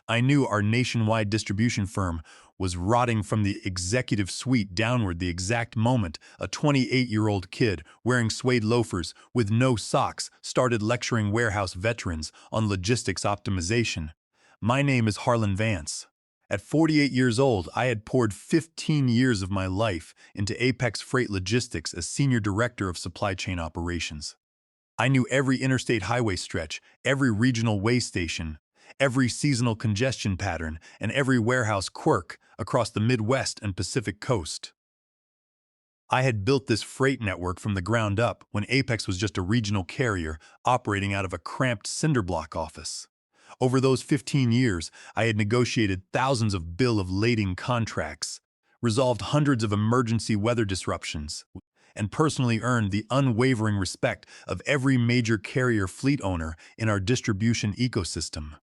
I knew our nationwide distribution firm was rotting from the executive suite downward the exact moment a 28-year-old kid wearing suede loafers with no socks started lecturing warehouse veterans on logistics optimization. My name is Harlan Vance. At 48 years old, I had poured 15 years of my life into Apex Freight Logistics as Senior Director of Supply Chain Operations. I knew every interstate highway stretch, every regional way station, every seasonal congestion pattern, and every warehouse quirk across the Midwest and Pacific Coast. I had built this freight network from the ground up when Apex was just a regional carrier operating out of a cramped cinderblock office. Over those 15 years, I had negotiated thousands of bill of lading contracts, resolved hundreds of emergency weather disruptions, and personally earned the unwavering respect of every major carrier fleet owner in our distribution ecosystem.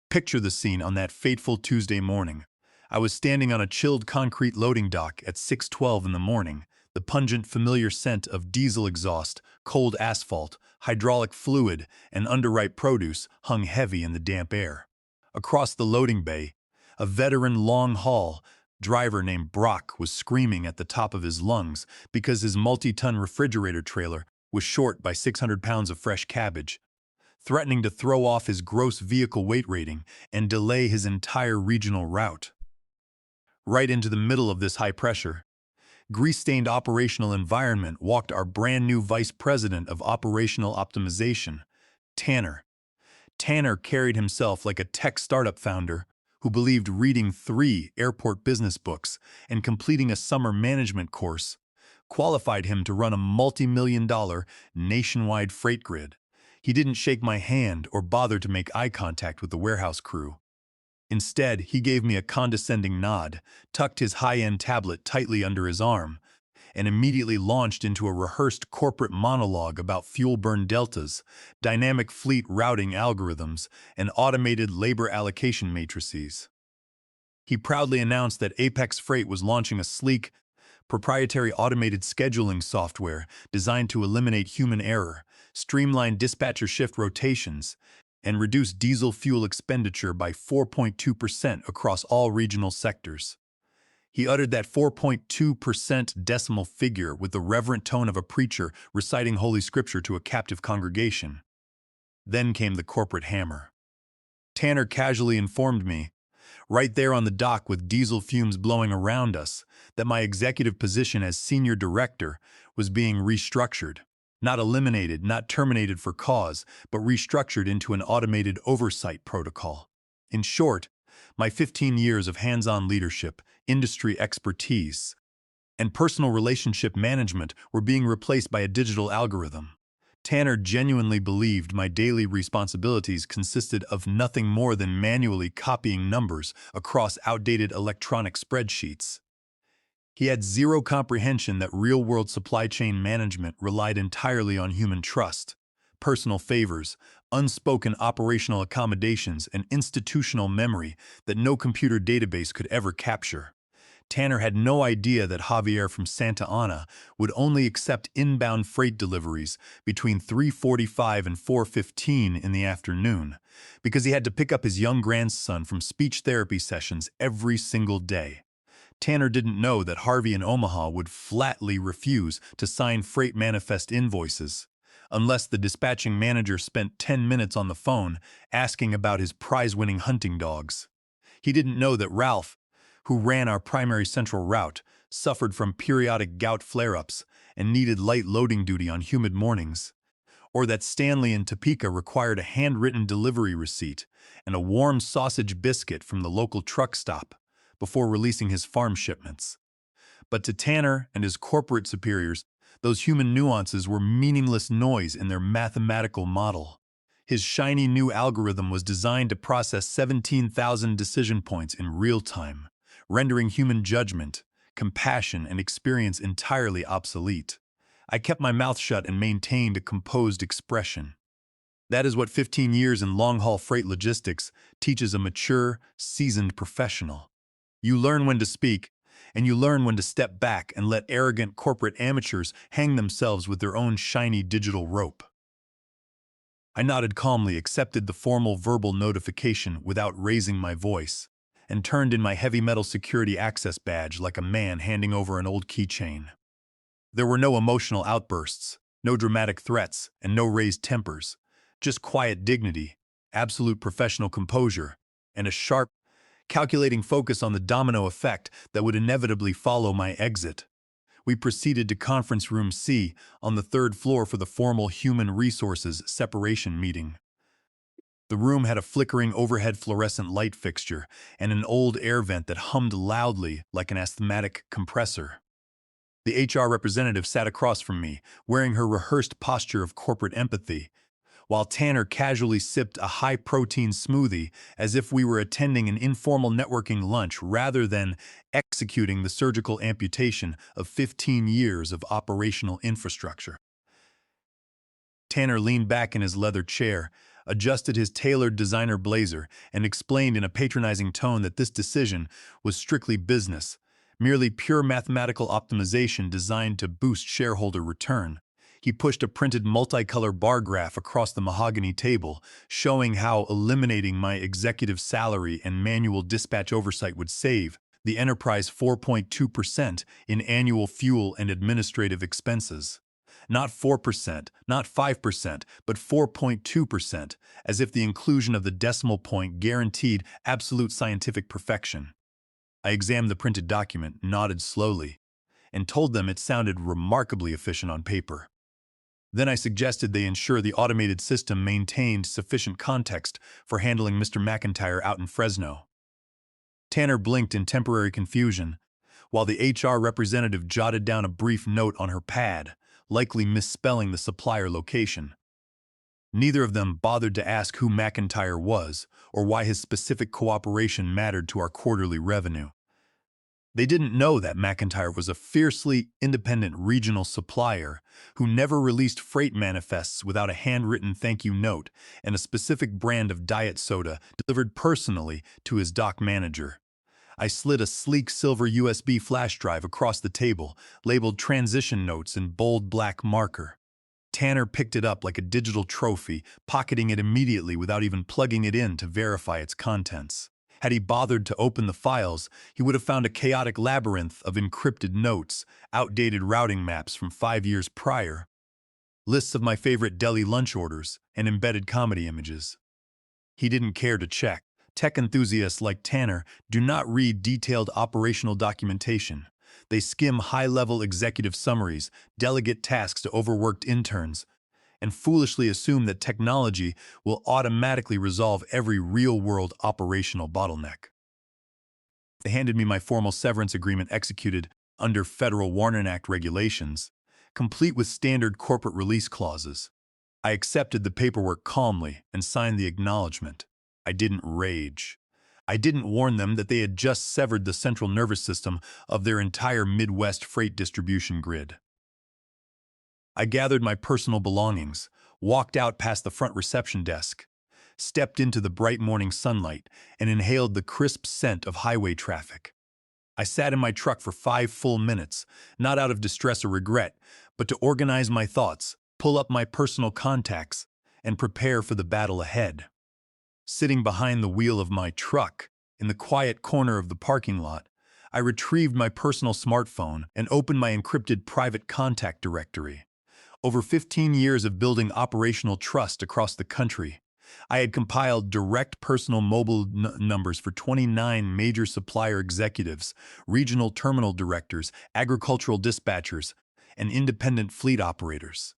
Picture the scene on that fateful Tuesday morning. I was standing on a chilled concrete loading dock at 6:12 in the morning, the pungent familiar scent of diesel exhaust, cold asphalt, hydraulic fluid, and underripe produce hung heavy in the damp air. Across the loading bay, a veteran long-haul driver named Brock was screaming at the top of his lungs because his multi-ton refrigerator trailer was short by 600 pounds of fresh cabbage, threatening to throw off his gross vehicle weight rating and delay his entire regional route. Right into the middle of this high-pressure, grease-stained operational environment walked our brand-new Vice President of Operational Optimization, Tanner. Tanner carried himself like a tech startup founder who believed reading 3 airport business books and completing a summer management course qualified him to run a multi-million-dollar nationwide freight grid. He didn't shake my hand or bother to make eye contact with the warehouse crew. Instead, he gave me a condescending nod, tucked his high-end tablet tightly under his arm, and immediately launched into a rehearsed corporate monologue about fuel burn deltas, dynamic fleet routing algorithms, and automated labor allocation matrices. He proudly announced that Apex Freight was launching a sleek, proprietary automated scheduling software designed to eliminate human error, streamline dispatcher shift rotations, and reduce diesel fuel expenditure by 4.2% across all regional sectors. He uttered that 4.2% decimal figure with the reverent tone of a preacher reciting Holy Scripture to a captive congregation. Then came the corporate hammer. Tanner casually informed me, right there on the dock with diesel fumes blowing around us, that my executive position as senior director was being restructured. Not eliminated, not terminated for cause, but restructured into an automated oversight protocol. In short, my 15 years of hands-on leadership, industry expertise, and personal relationship management were being replaced by a digital algorithm. Tanner genuinely believed my daily responsibilities consisted of nothing more than manually copying numbers across outdated electronic spreadsheets. He had zero comprehension that real-world supply chain management relied entirely on human trust, personal favors, unspoken operational accommodations, and institutional memory that no computer database could ever capture. Tanner had no idea that Javier from Santa Ana would only accept inbound freight deliveries between 3:45 and 4:15 in the afternoon, because he had to pick up his young grandson from speech therapy sessions every single day. Tanner didn't know that Harvey in Omaha would flatly refuse to sign freight manifest invoices unless the dispatching manager spent 10 minutes on the phone asking about his prize-winning hunting dogs. He didn't know that Ralph, who ran our primary central route, suffered from periodic gout flare-ups and needed light loading duty on humid mornings, or that Stanley in Topeka required a handwritten delivery receipt and a warm sausage biscuit from the local truck stop before releasing his farm shipments. But to Tanner and his corporate superiors, those human nuances were meaningless noise in their mathematical model. His shiny new algorithm was designed to process 17,000 decision points in real time, rendering human judgment, compassion, and experience entirely obsolete. I kept my mouth shut and maintained a composed expression. That is what 15 years in long-haul freight logistics teaches a mature, seasoned professional. You learn when to speak, and you learn when to step back and let arrogant corporate amateurs hang themselves with their own shiny digital rope. I nodded calmly, accepted the formal verbal notification without raising my voice, and turned in my heavy metal security access badge like a man handing over an old keychain. There were no emotional outbursts, no dramatic threats, and no raised tempers. Just quiet dignity, absolute professional composure, and a sharp, calculating focus on the domino effect that would inevitably follow my exit. We proceeded to Conference Room C on the third floor for the formal Human Resources separation meeting. The room had a flickering overhead fluorescent light fixture and an old air vent that hummed loudly like an asthmatic compressor. The HR representative sat across from me, wearing her rehearsed posture of corporate empathy, while Tanner casually sipped a high-protein smoothie as if we were attending an informal networking lunch rather than executing the surgical amputation of 15 years of operational infrastructure. Tanner leaned back in his leather chair, adjusted his tailored designer blazer, and explained in a patronizing tone that this decision was strictly business, merely pure mathematical optimization designed to boost shareholder return. He pushed a printed multicolor bar graph across the mahogany table, showing how eliminating my executive salary and manual dispatch oversight would save the enterprise 4.2% in annual fuel and administrative expenses. Not 4%, not 5%, but 4.2%, as if the inclusion of the decimal point guaranteed absolute scientific perfection. I examined the printed document, nodded slowly, and told them it sounded remarkably efficient on paper. Then I suggested they ensure the automated system maintained sufficient context for handling Mr. McIntyre out in Fresno. Tanner blinked in temporary confusion, while the HR representative jotted down a brief note on her pad, likely misspelling the supplier location. Neither of them bothered to ask who McIntyre was or why his specific cooperation mattered to our quarterly revenue. They didn't know that McIntyre was a fiercely independent regional supplier who never released freight manifests without a handwritten thank you note and a specific brand of diet soda delivered personally to his dock manager. I slid a sleek silver USB flash drive across the table, labeled Transition Notes in bold black marker. Tanner picked it up like a digital trophy, pocketing it immediately without even plugging it in to verify its contents. Had he bothered to open the files, he would have found a chaotic labyrinth of encrypted notes, outdated routing maps from 5 years prior, lists of my favorite deli lunch orders, and embedded comedy images. He didn't care to check. Tech enthusiasts like Tanner do not read detailed operational documentation. They skim high-level executive summaries, delegate tasks to overworked interns, and foolishly assume that technology will automatically resolve every real-world operational bottleneck. They handed me my formal severance agreement executed under Federal Warning Act regulations, complete with standard corporate release clauses. I accepted the paperwork calmly and signed the acknowledgement. I didn't rage. I didn't warn them that they had just severed the central nervous system of their entire Midwest freight distribution grid. I gathered my personal belongings, walked out past the front reception desk, stepped into the bright morning sunlight, and inhaled the crisp scent of highway traffic. I sat in my truck for 5 full minutes, not out of distress or regret, but to organize my thoughts, pull up my personal contacts, and prepare for the battle ahead. Sitting behind the wheel of my truck, in the quiet corner of the parking lot, I retrieved my personal smartphone and opened my encrypted private contact directory. Over 15 years of building operational trust across the country, I had compiled direct personal mobile numbers for 29 major supplier executives, regional terminal directors, agricultural dispatchers, and independent fleet operators.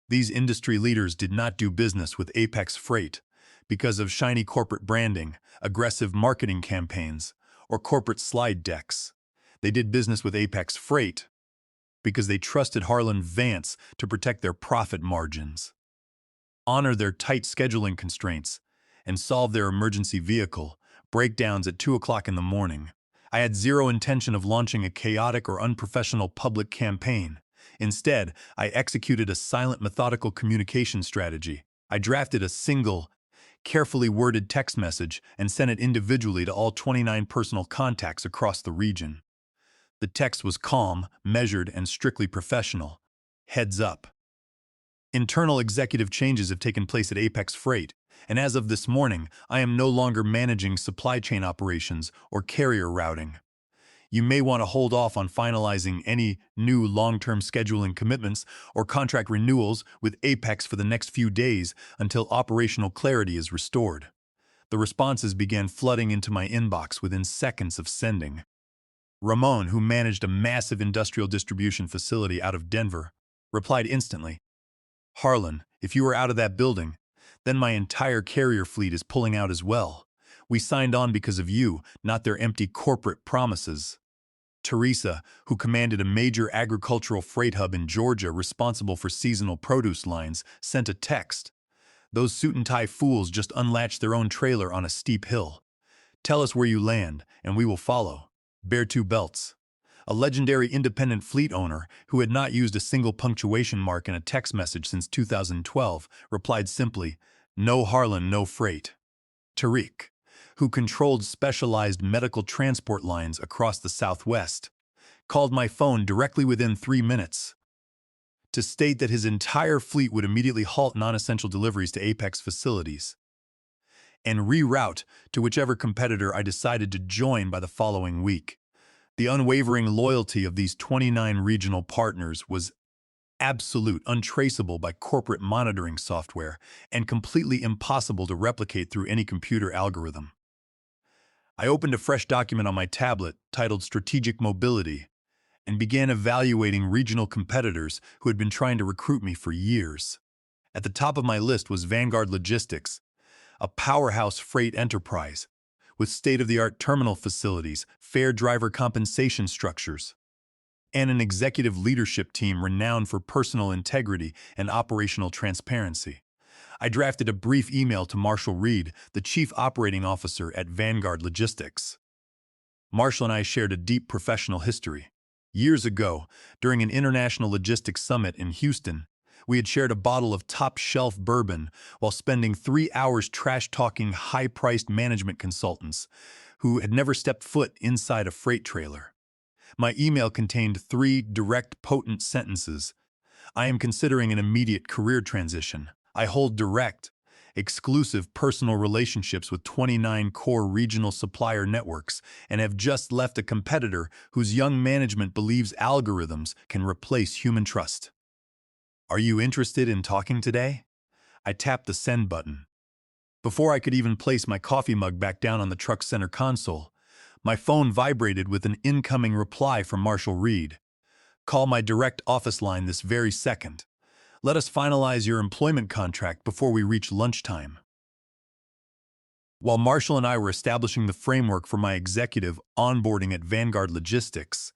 These industry leaders did not do business with Apex Freight because of shiny corporate branding, aggressive marketing campaigns, or corporate slide decks. They did business with Apex Freight because they trusted Harlan Vance to protect their profit margins, honor their tight scheduling constraints, and solve their emergency vehicle breakdowns at 2 o'clock in the morning. I had zero intention of launching a chaotic or unprofessional public campaign. Instead, I executed a silent, methodical communication strategy. I drafted a single, carefully worded text message and sent it individually to all 29 personal contacts across the region. The text was calm, measured, and strictly professional. Heads up. Internal executive changes have taken place at Apex Freight, and as of this morning, I am no longer managing supply chain operations or carrier routing. You may want to hold off on finalizing any new long-term scheduling commitments or contract renewals with Apex for the next few days until operational clarity is restored. The responses began flooding into my inbox within seconds of sending. Ramon, who managed a massive industrial distribution facility out of Denver, replied instantly, "Harlan, if you are out of that building, then my entire carrier fleet is pulling out as well. We signed on because of you, not their empty corporate promises." Teresa, who commanded a major agricultural freight hub in Georgia responsible for seasonal produce lines, sent a text. "Those suit-and-tie fools just unlatched their own trailer on a steep hill. Tell us where you land, and we will follow. Bear two belts." A legendary independent fleet owner, who had not used a single punctuation mark in a text message since 2012, replied simply, "No Harlan, no freight." Tariq, who controlled specialized medical transport lines across the Southwest, called my phone directly within 3 minutes to state that his entire fleet would immediately halt non-essential deliveries to Apex facilities and reroute to whichever competitor I decided to join by the following week. The unwavering loyalty of these 29 regional partners was absolute, untraceable by corporate monitoring software, and completely impossible to replicate through any computer algorithm. I opened a fresh document on my tablet titled Strategic Mobility and began evaluating regional competitors who had been trying to recruit me for years. At the top of my list was Vanguard Logistics, a powerhouse freight enterprise with state-of-the-art terminal facilities, fair driver compensation structures, and an executive leadership team renowned for personal integrity and operational transparency. I drafted a brief email to Marshall Reed, the Chief Operating Officer at Vanguard Logistics. Marshall and I shared a deep professional history. Years ago, during an international logistics summit in Houston, we had shared a bottle of top-shelf bourbon while spending 3 hours trash-talking high-priced management consultants who had never stepped foot inside a freight trailer. My email contained 3 direct, potent sentences. "I am considering an immediate career transition. I hold direct, exclusive personal relationships with 29 core regional supplier networks and have just left a competitor whose young management believes algorithms can replace human trust. Are you interested in talking today?" I tapped the send button. Before I could even place my coffee mug back down on the truck's center console, my phone vibrated with an incoming reply from Marshall Reed. "Call my direct office line this very second. Let us finalize your employment contract before we reach lunchtime." While Marshall and I were establishing the framework for my executive onboarding at Vanguard Logistics,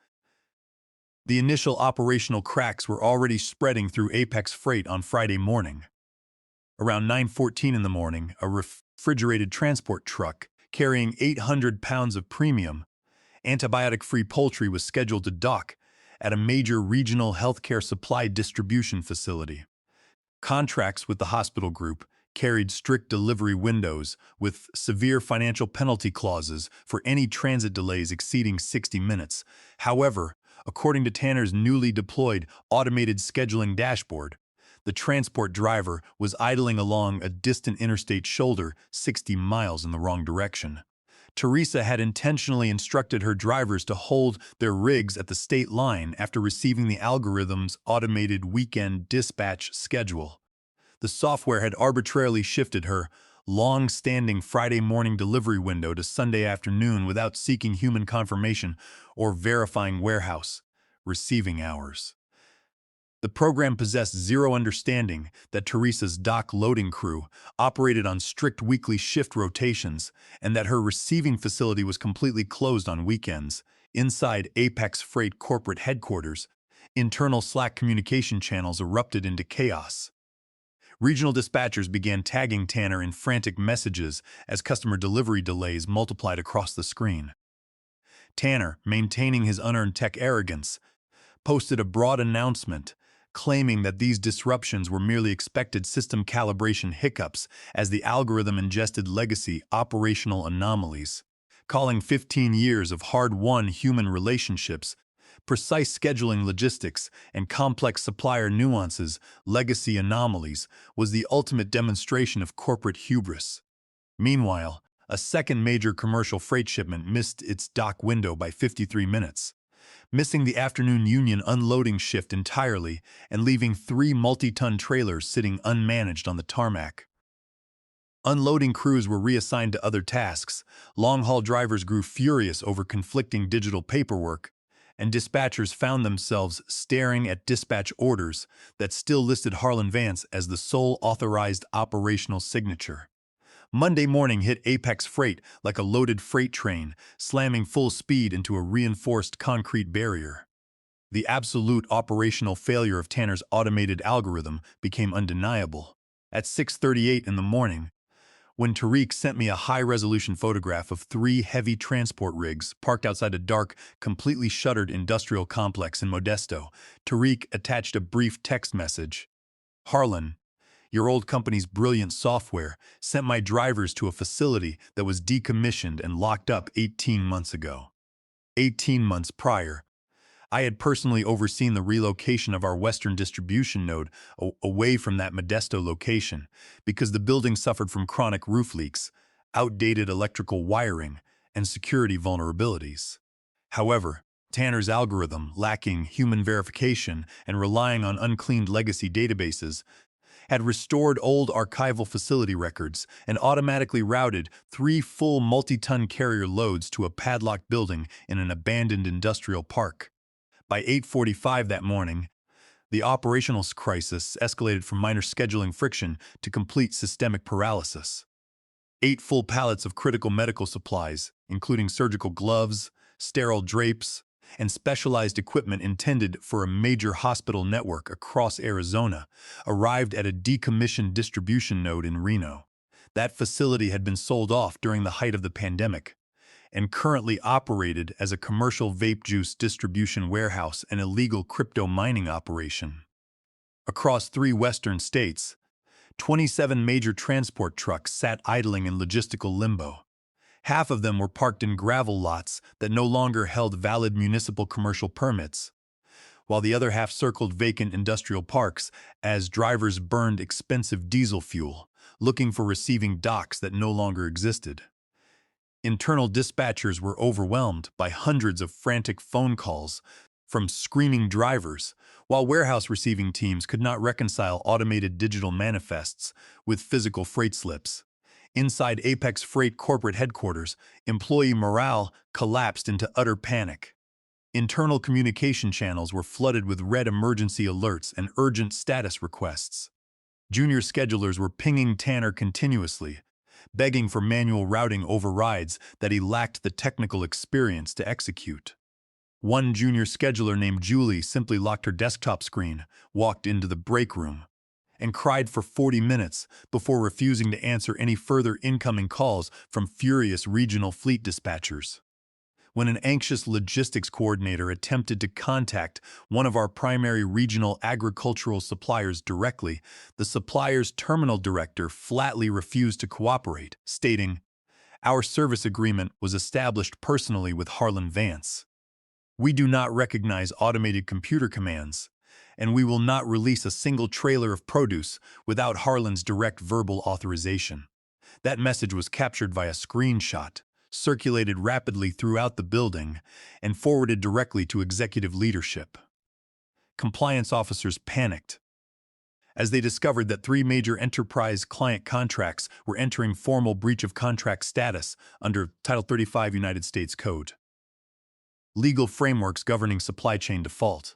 the initial operational cracks were already spreading through Apex Freight on Friday morning. Around 9:14 in the morning, a refrigerated transport truck carrying 800 pounds of premium, antibiotic-free poultry was scheduled to dock at a major regional healthcare supply distribution facility. Contracts with the hospital group carried strict delivery windows with severe financial penalty clauses for any transit delays exceeding 60 minutes. However, according to Tanner's newly deployed automated scheduling dashboard, the transport driver was idling along a distant interstate shoulder 60 miles in the wrong direction. Teresa had intentionally instructed her drivers to hold their rigs at the state line after receiving the algorithm's automated weekend dispatch schedule. The software had arbitrarily shifted her long-standing Friday morning delivery window to Sunday afternoon without seeking human confirmation or verifying warehouse receiving hours. The program possessed zero understanding that Teresa's dock loading crew operated on strict weekly shift rotations and that her receiving facility was completely closed on weekends. Inside Apex Freight corporate headquarters, internal Slack communication channels erupted into chaos. Regional dispatchers began tagging Tanner in frantic messages as customer delivery delays multiplied across the screen. Tanner, maintaining his unearned tech arrogance, posted a broad announcement claiming that these disruptions were merely expected system calibration hiccups as the algorithm ingested legacy operational anomalies, calling 15 years of hard-won human relationships Precise scheduling logistics and complex supplier nuances, legacy anomalies, was the ultimate demonstration of corporate hubris. Meanwhile, a second major commercial freight shipment missed its dock window by 53 minutes, missing the afternoon union unloading shift entirely and leaving 3 multi-ton trailers sitting unmanaged on the tarmac. Unloading crews were reassigned to other tasks, long-haul drivers grew furious over conflicting digital paperwork, and dispatchers found themselves staring at dispatch orders that still listed Harlan Vance as the sole authorized operational signature. Monday morning hit Apex Freight like a loaded freight train, slamming full speed into a reinforced concrete barrier. The absolute operational failure of Tanner's automated algorithm became undeniable. At 6:38 in the morning, when Tariq sent me a high-resolution photograph of 3 heavy transport rigs parked outside a dark, completely shuttered industrial complex in Modesto, Tariq attached a brief text message. "Harlan, your old company's brilliant software sent my drivers to a facility that was decommissioned and locked up 18 months ago. 18 months prior, I had personally overseen the relocation of our Western distribution node away from that Modesto location because the building suffered from chronic roof leaks, outdated electrical wiring, and security vulnerabilities. However, Tanner's algorithm, lacking human verification and relying on uncleaned legacy databases, had restored old archival facility records and automatically routed 3 full multi-ton carrier loads to a padlocked building in an abandoned industrial park. By 8:45 that morning, the operational crisis escalated from minor scheduling friction to complete systemic paralysis. 8 full pallets of critical medical supplies, including surgical gloves, sterile drapes, and specialized equipment intended for a major hospital network across Arizona, arrived at a decommissioned distribution node in Reno. That facility had been sold off during the height of the pandemic and currently operated as a commercial vape juice distribution warehouse and illegal crypto mining operation. Across 3 western states, 27 major transport trucks sat idling in logistical limbo. Half of them were parked in gravel lots that no longer held valid municipal commercial permits, while the other half circled vacant industrial parks as drivers burned expensive diesel fuel, looking for receiving docks that no longer existed. Internal dispatchers were overwhelmed by hundreds of frantic phone calls from screaming drivers, while warehouse receiving teams could not reconcile automated digital manifests with physical freight slips. Inside Apex Freight corporate headquarters, employee morale collapsed into utter panic. Internal communication channels were flooded with red emergency alerts and urgent status requests. Junior schedulers were pinging Tanner continuously, begging for manual routing overrides that he lacked the technical experience to execute. One junior scheduler named Julie simply locked her desktop screen, walked into the break room, and cried for 40 minutes before refusing to answer any further incoming calls from furious regional fleet dispatchers. When an anxious logistics coordinator attempted to contact one of our primary regional agricultural suppliers directly, the supplier's terminal director flatly refused to cooperate, stating, "Our service agreement was established personally with Harlan Vance. We do not recognize automated computer commands, and we will not release a single trailer of produce without Harlan's direct verbal authorization." That message was captured via screenshot, circulated rapidly throughout the building, and forwarded directly to executive leadership. Compliance officers panicked as they discovered that 3 major enterprise client contracts were entering formal breach of contract status under Title 35 United States Code. Legal frameworks governing supply chain default.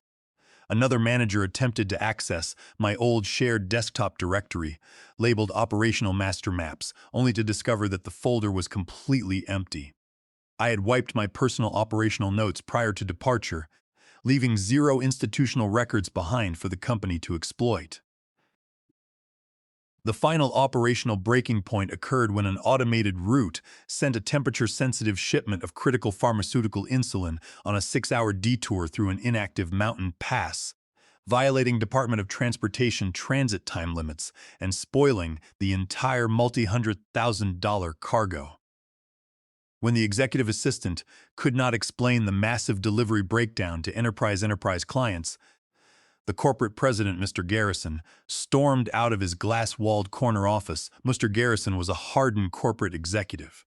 Another manager attempted to access my old shared desktop directory, labeled Operational Master Maps, only to discover that the folder was completely empty. I had wiped my personal operational notes prior to departure, leaving 0 institutional records behind for the company to exploit. The final operational breaking point occurred when an automated route sent a temperature-sensitive shipment of critical pharmaceutical insulin on a 6-hour detour through an inactive mountain pass, violating Department of Transportation transit time limits and spoiling the entire multi-$100,000 cargo. When the executive assistant could not explain the massive delivery breakdown to enterprise clients, the corporate president, Mr. Garrison, stormed out of his glass-walled corner office. Mr. Garrison was a hardened corporate executive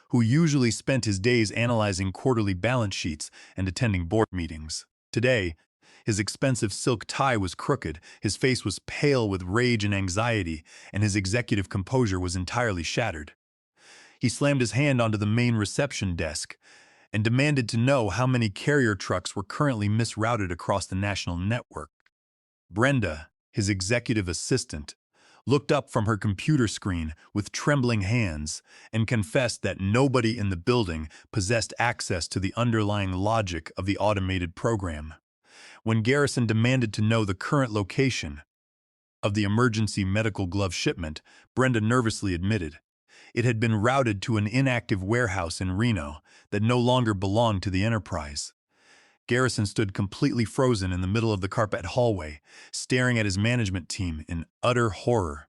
who usually spent his days analyzing quarterly balance sheets and attending board meetings. Today, his expensive silk tie was crooked, his face was pale with rage and anxiety, and his executive composure was entirely shattered. He slammed his hand onto the main reception desk and demanded to know how many carrier trucks were currently misrouted across the national network. Brenda, his executive assistant, looked up from her computer screen with trembling hands and confessed that nobody in the building possessed access to the underlying logic of the automated program. When Garrison demanded to know the current location of the emergency medical glove shipment, Brenda nervously admitted it had been routed to an inactive warehouse in Reno that no longer belonged to the enterprise. Garrison stood completely frozen in the middle of the carpet hallway, staring at his management team in utter horror.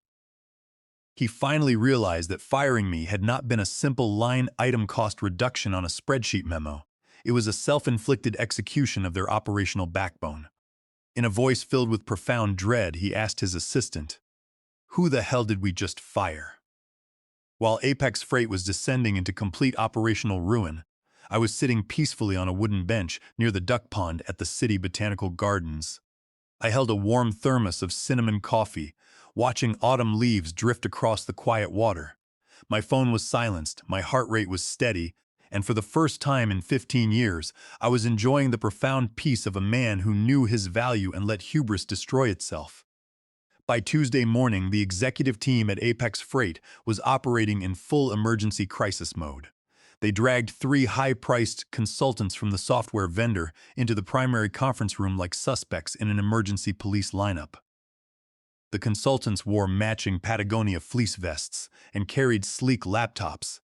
He finally realized that firing me had not been a simple line-item cost reduction on a spreadsheet memo. It was a self-inflicted execution of their operational backbone. In a voice filled with profound dread, he asked his assistant, "Who the hell did we just fire?" While Apex Freight was descending into complete operational ruin, I was sitting peacefully on a wooden bench near the duck pond at the city botanical gardens. I held a warm thermos of cinnamon coffee, watching autumn leaves drift across the quiet water. My phone was silenced, my heart rate was steady, and for the first time in 15 years, I was enjoying the profound peace of a man who knew his value and let hubris destroy itself. By Tuesday morning, the executive team at Apex Freight was operating in full emergency crisis mode. They dragged 3 high-priced consultants from the software vendor into the primary conference room like suspects in an emergency police lineup. The consultants wore matching Patagonia fleece vests and carried sleek laptops,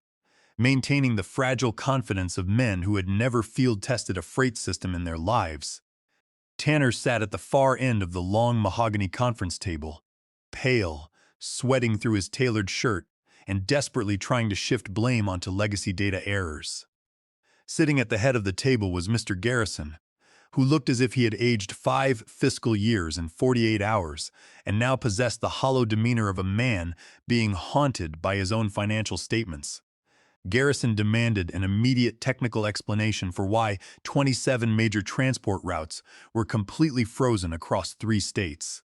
maintaining the fragile confidence of men who had never field-tested a freight system in their lives. Tanner sat at the far end of the long mahogany conference table, pale, sweating through his tailored shirt, and desperately trying to shift blame onto legacy data errors. Sitting at the head of the table was Mr. Garrison, who looked as if he had aged 5 fiscal years in 48 hours and now possessed the hollow demeanor of a man being haunted by his own financial statements. Garrison demanded an immediate technical explanation for why 27 major transport routes were completely frozen across 3 states.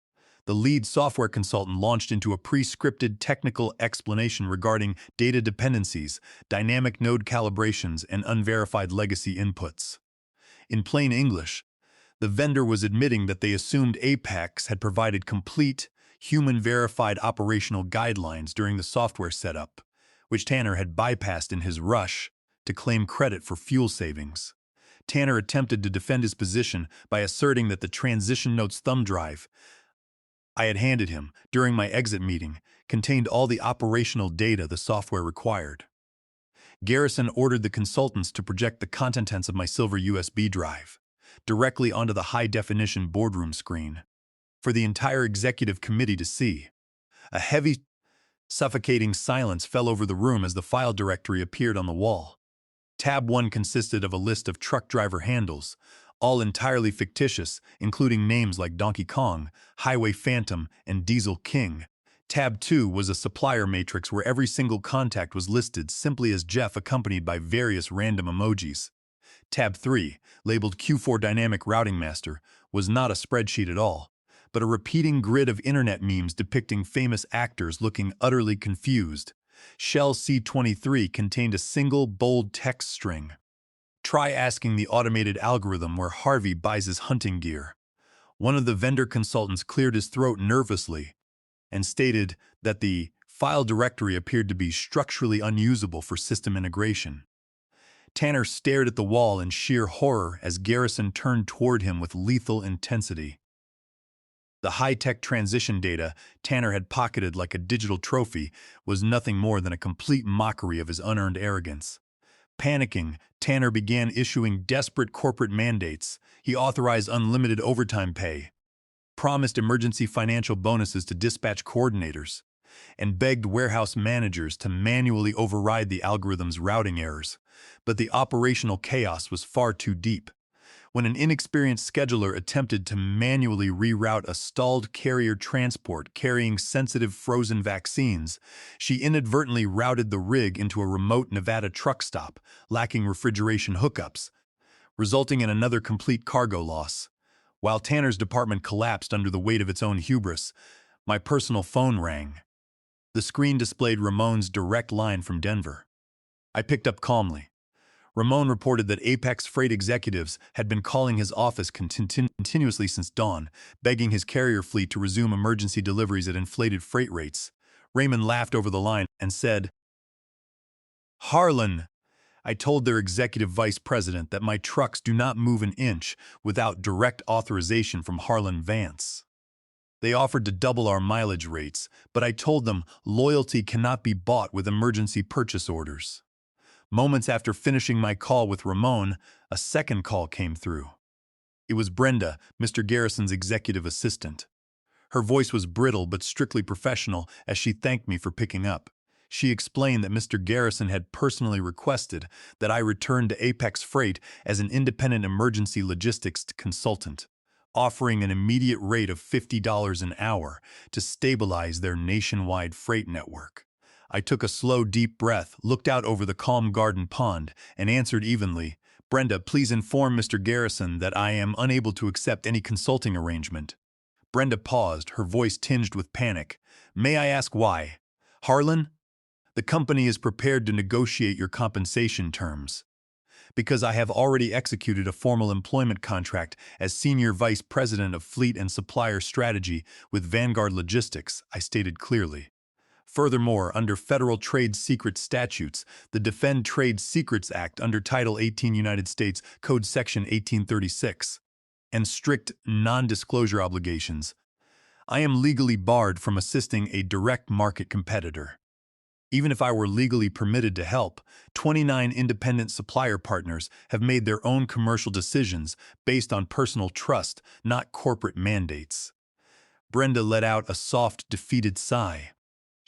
The lead software consultant launched into a pre-scripted technical explanation regarding data dependencies, dynamic node calibrations, and unverified legacy inputs. In plain English, the vendor was admitting that they assumed Apex had provided complete, human-verified operational guidelines during the software setup, which Tanner had bypassed in his rush to claim credit for fuel savings. Tanner attempted to defend his position by asserting that the transition notes thumb drive I had handed him during my exit meeting contained all the operational data the software required. Garrison ordered the consultants to project the contents of my silver USB drive directly onto the high-definition boardroom screen for the entire executive committee to see. A heavy, suffocating silence fell over the room as the file directory appeared on the wall. Tab 1 consisted of a list of truck driver handles, all entirely fictitious, including names like Donkey Kong, Highway Phantom, and Diesel King. Tab 2 was a supplier matrix where every single contact was listed simply as Jeff, accompanied by various random emojis. Tab 3, labeled Q4 Dynamic Routing Master, was not a spreadsheet at all, but a repeating grid of internet memes depicting famous actors looking utterly confused. Shell C23 contained a single bold text string. Try asking the automated algorithm where Harvey buys his hunting gear. One of the vendor consultants cleared his throat nervously and stated that the file directory appeared to be structurally unusable for system integration. Tanner stared at the wall in sheer horror as Garrison turned toward him with lethal intensity. The high-tech transition data Tanner had pocketed like a digital trophy was nothing more than a complete mockery of his unearned arrogance. Panicking, Tanner began issuing desperate corporate mandates. He authorized unlimited overtime pay, promised emergency financial bonuses to dispatch coordinators, and begged warehouse managers to manually override the algorithm's routing errors. But the operational chaos was far too deep. When an inexperienced scheduler attempted to manually reroute a stalled carrier transport carrying sensitive frozen vaccines, she inadvertently routed the rig into a remote Nevada truck stop, lacking refrigeration hookups, resulting in another complete cargo loss. While Tanner's department collapsed under the weight of its own hubris, my personal phone rang. The screen displayed Ramon's direct line from Denver. I picked up calmly. Ramon reported that Apex Freight executives had been calling his office continuously since dawn, begging his carrier fleet to resume emergency deliveries at inflated freight rates. Raymond laughed over the line and said, "Harlan, I told their executive vice president that my trucks do not move an inch without direct authorization from Harlan Vance. They offered to double our mileage rates, but I told them loyalty cannot be bought with emergency purchase orders." Moments after finishing my call with Ramon, a second call came through. It was Brenda, Mr. Garrison's executive assistant. Her voice was brittle but strictly professional as she thanked me for picking up. She explained that Mr. Garrison had personally requested that I return to Apex Freight as an independent emergency logistics consultant, offering an immediate rate of $50 an hour to stabilize their nationwide freight network. I took a slow, deep breath, looked out over the calm garden pond, and answered evenly, "Brenda, please inform Mr. Garrison that I am unable to accept any consulting arrangement." Brenda paused, her voice tinged with panic. "May I ask why?" "Harlan, the company is prepared to negotiate your compensation terms. Because I have already executed a formal employment contract as Senior Vice President of Fleet and Supplier Strategy with Vanguard Logistics," I stated clearly. Furthermore, under federal trade secret statutes, the Defend Trade Secrets Act under Title 18 United States Code Section 1836, and strict non-disclosure obligations, I am legally barred from assisting a direct market competitor. Even if I were legally permitted to help, 29 independent supplier partners have made their own commercial decisions based on personal trust, not corporate mandates. Brenda let out a soft, defeated sigh.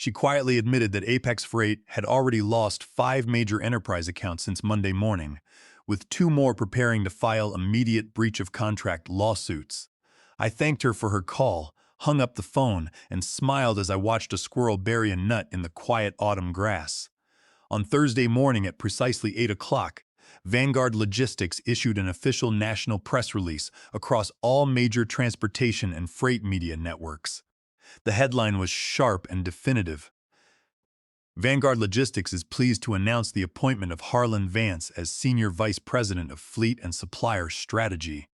She quietly admitted that Apex Freight had already lost 5 major enterprise accounts since Monday morning, with 2 more preparing to file immediate breach of contract lawsuits. I thanked her for her call, hung up the phone, and smiled as I watched a squirrel bury a nut in the quiet autumn grass. On Thursday morning at precisely 8 o'clock, Vanguard Logistics issued an official national press release across all major transportation and freight media networks. The headline was sharp and definitive. Vanguard Logistics is pleased to announce the appointment of Harlan Vance as Senior Vice President of Fleet and Supplier Strategy.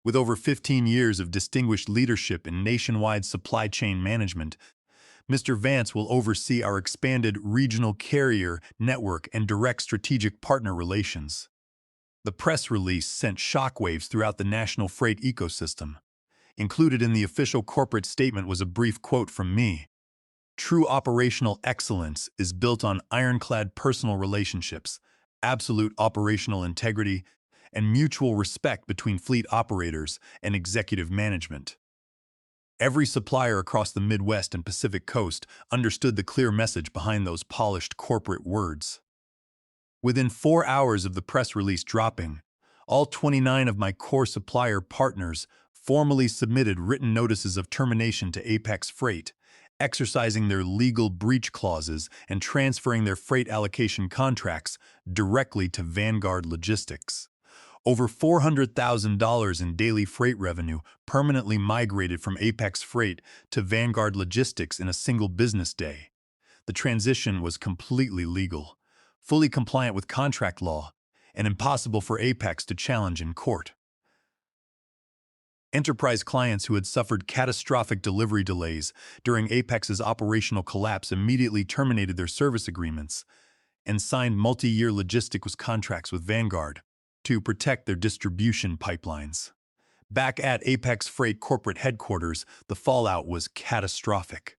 With over 15 years of distinguished leadership in nationwide supply chain management, Mr. Vance will oversee our expanded regional carrier network and direct strategic partner relations. The press release sent shockwaves throughout the national freight ecosystem. Included in the official corporate statement was a brief quote from me. "True operational excellence is built on ironclad personal relationships, absolute operational integrity, and mutual respect between fleet operators and executive management." Every supplier across the Midwest and Pacific Coast understood the clear message behind those polished corporate words. Within 4 hours of the press release dropping, all 29 of my core supplier partners formally submitted written notices of termination to Apex Freight, exercising their legal breach clauses and transferring their freight allocation contracts directly to Vanguard Logistics. Over $400,000 in daily freight revenue permanently migrated from Apex Freight to Vanguard Logistics in a single business day. The transition was completely legal, fully compliant with contract law, and impossible for Apex to challenge in court. Enterprise clients who had suffered catastrophic delivery delays during Apex's operational collapse immediately terminated their service agreements and signed multi-year logistics contracts with Vanguard to protect their distribution pipelines. Back at Apex Freight corporate headquarters, the fallout was catastrophic.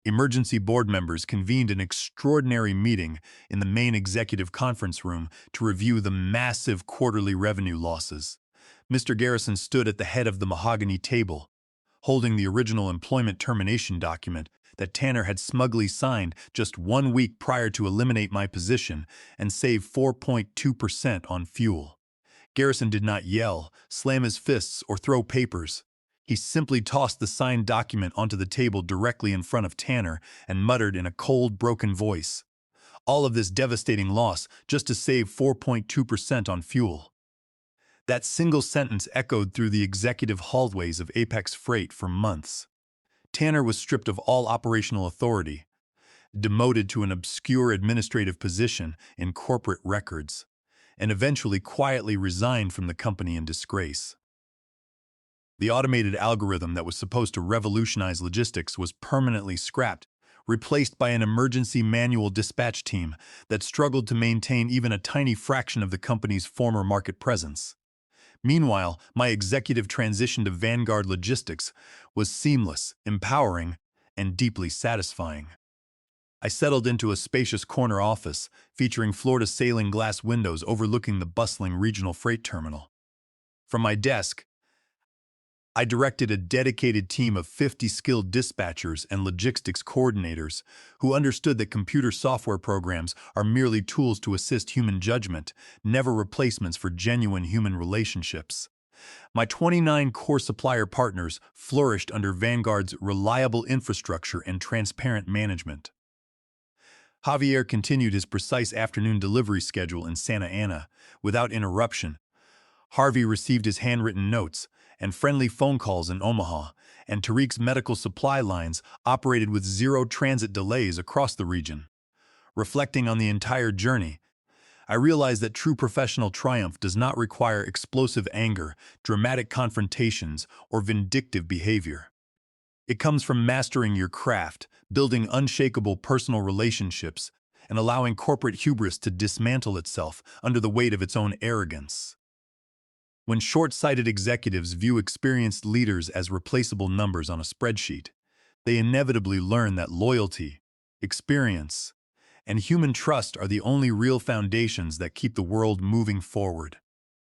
Emergency board members convened an extraordinary meeting in the main executive conference room to review the massive quarterly revenue losses. Mr. Garrison stood at the head of the mahogany table, holding the original employment termination document that Tanner had smugly signed just 1 week prior to eliminate my position and save 4.2% on fuel. Garrison did not yell, slam his fists, or throw papers. He simply tossed the signed document onto the table directly in front of Tanner and muttered in a cold, broken voice, "All of this devastating loss just to save 4.2% on fuel." That single sentence echoed through the executive hallways of Apex Freight for months. Tanner was stripped of all operational authority, demoted to an obscure administrative position in corporate records, and eventually quietly resigned from the company in disgrace. The automated algorithm that was supposed to revolutionize logistics was permanently scrapped, replaced by an emergency manual dispatch team that struggled to maintain even a tiny fraction of the company's former market presence. Meanwhile, my executive transition to Vanguard Logistics was seamless, empowering, and deeply satisfying. I settled into a spacious corner office featuring floor-to-ceiling glass windows overlooking the bustling regional freight terminal. From my desk, I directed a dedicated team of 50 skilled dispatchers and logistics coordinators who understood that computer software programs are merely tools to assist human judgment, never replacements for genuine human relationships. My 29 core supplier partners flourished under Vanguard's reliable infrastructure and transparent management. Javier continued his precise afternoon delivery schedule in Santa Ana without interruption. Harvey received his handwritten notes and friendly phone calls in Omaha, and Tariq's medical supply lines operated with zero transit delays across the region. Reflecting on the entire journey, I realized that true professional triumph does not require explosive anger, dramatic confrontations, or vindictive behavior. It comes from mastering your craft, building unshakable personal relationships, and allowing corporate hubris to dismantle itself under the weight of its own arrogance. When short-sighted executives view experienced leaders as replaceable numbers on a spreadsheet, they inevitably learn that loyalty, experience, and human trust are the only real foundations that keep the world moving forward.